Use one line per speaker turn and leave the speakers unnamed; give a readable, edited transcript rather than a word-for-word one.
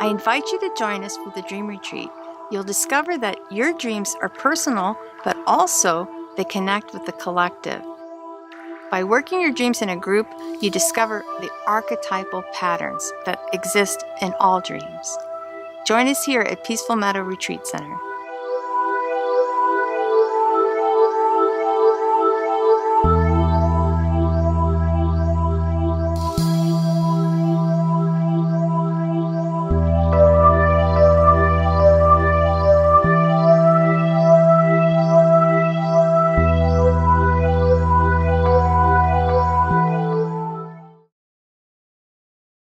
I invite you to join us for the Dream Retreat. You'll discover that your dreams are personal, but also they connect with the collective. By working your dreams in a group, you discover the archetypal patterns that exist in all dreams. Join us here at Peaceful Meadow Retreat Center.